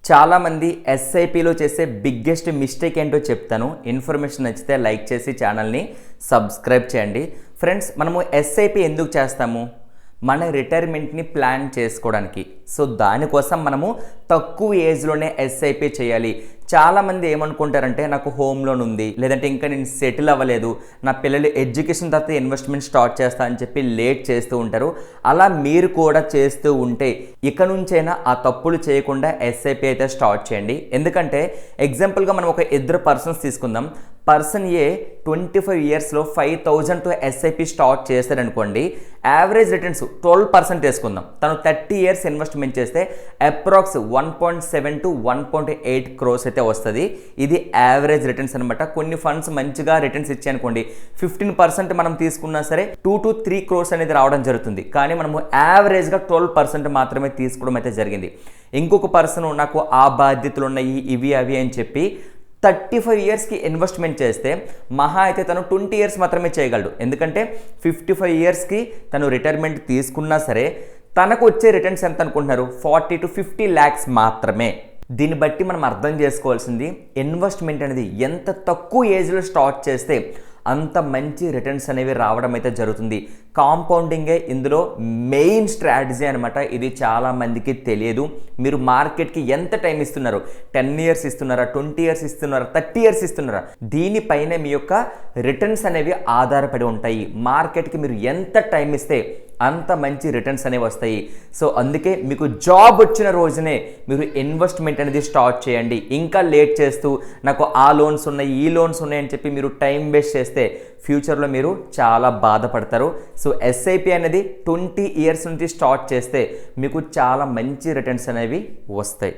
చాలామంది ఎస్ఐపిలో చేసే biggest mistake ఏంటో చెప్తాను. ఇన్ఫర్మేషన్ నచ్చితే లైక్ చేసి ఛానల్ని సబ్స్క్రైబ్ చేయండి. ఫ్రెండ్స్, మనము ఎస్ఐపి ఎందుకు చేస్తాము? మన రిటైర్మెంట్ని ప్లాన్ చేసుకోవడానికి. సో దానికోసం మనము తక్కువ ఏజ్లోనే ఎస్ఐపి చేయాలి. చాలామంది ఏమనుకుంటారంటే, నాకు హోమ్ లోన్ ఉంది, లేదంటే ఇంకా నేను సెటిల్ అవ్వలేదు, నా పిల్లలు ఎడ్యుకేషన్ తర్వాత ఇన్వెస్ట్మెంట్ స్టార్ట్ చేస్తా అని చెప్పి లేట్ చేస్తూ ఉంటారు. అలా మీరు కూడా చేస్తూ ఉంటే ఇక నుంచైనా ఆ తప్పులు చేయకుండా ఎస్ఐపి అయితే స్టార్ట్ చేయండి. ఎందుకంటే ఎగ్జాంపుల్గా మనం ఒక ఇద్దరు పర్సన్స్ తీసుకుందాం. పర్సన్ ఏ 25 ఇయర్స్లో 5,000తో ఎస్ఐపి స్టార్ట్ చేశారనుకోండి, యావరేజ్ రిటర్న్స్ 12% వేసుకుందాం. తను 30 ఇయర్స్ ఇన్వెస్ట్మెంట్ చేస్తే అప్రాక్స్ 1.7 to 1.8 crores అయితే వస్తుంది. ఇది యావరేజ్ రిటర్న్స్ అనమాట. కొన్ని ఫండ్స్ మంచిగా రిటర్న్స్ ఇచ్చాయనుకోండి, 15% మనం తీసుకున్నా సరే 2 to 3 crores అనేది రావడం జరుగుతుంది. కానీ మనము యావరేజ్గా 12% మాత్రమే తీసుకోవడం అయితే జరిగింది. ఇంకొక పర్సన్ నాకు ఆ బాధ్యతలు ఉన్నాయి, ఇవి అవి అని చెప్పి 35 ఇయర్స్కి ఇన్వెస్ట్మెంట్ చేస్తే మహా అయితే తను 20 ఇయర్స్ మాత్రమే చేయగలడు. ఎందుకంటే 55 ఇయర్స్కి తను రిటైర్మెంట్ తీసుకున్నా సరే తనకు వచ్చే రిటర్న్స్ ఎంత అనుకుంటున్నారు? 40 to 50 lakhs మాత్రమే. దీన్ని బట్టి మనం అర్థం చేసుకోవాల్సింది, ఇన్వెస్ట్మెంట్ అనేది ఎంత తక్కువ ఏజ్లో స్టార్ట్ చేస్తే అంత మంచి రిటర్న్స్ అనేవి రావడం అయితే జరుగుతుంది. కాంపౌండింగే ఇందులో మెయిన్ స్ట్రాటజీ అనమాట. ఇది చాలా మందికి తెలియదు. మీరు మార్కెట్కి ఎంత టైం ఇస్తున్నారు? 10 ఇయర్స్ ఇస్తున్నారా, 20 ఇయర్స్ ఇస్తున్నారా, 30 ఇయర్స్ ఇస్తున్నారా? దీనిపైనే మీ యొక్క రిటర్న్స్ అనేవి ఆధారపడి ఉంటాయి. మార్కెట్కి మీరు ఎంత టైం ఇస్తే అంత మంచి రిటర్న్స్ అనేవి వస్తాయి. సో అందుకే మీకు జాబ్ వచ్చిన రోజునే మీరు ఇన్వెస్ట్మెంట్ అనేది స్టార్ట్ చేయండి. ఇంకా లేట్ చేస్తూ నాకు ఆ లోన్స్ ఉన్నాయి, ఈ లోన్స్ ఉన్నాయి అని చెప్పి మీరు టైం వేస్ట్ చేస్తే ఫ్యూచర్లో మీరు చాలా బాధపడతారు. సో ఎస్ఐపి అనేది 20 ఇయర్స్ నుంచి స్టార్ట్ చేస్తే మీకు చాలా మంచి రిటర్న్స్ అనేవి వస్తాయి.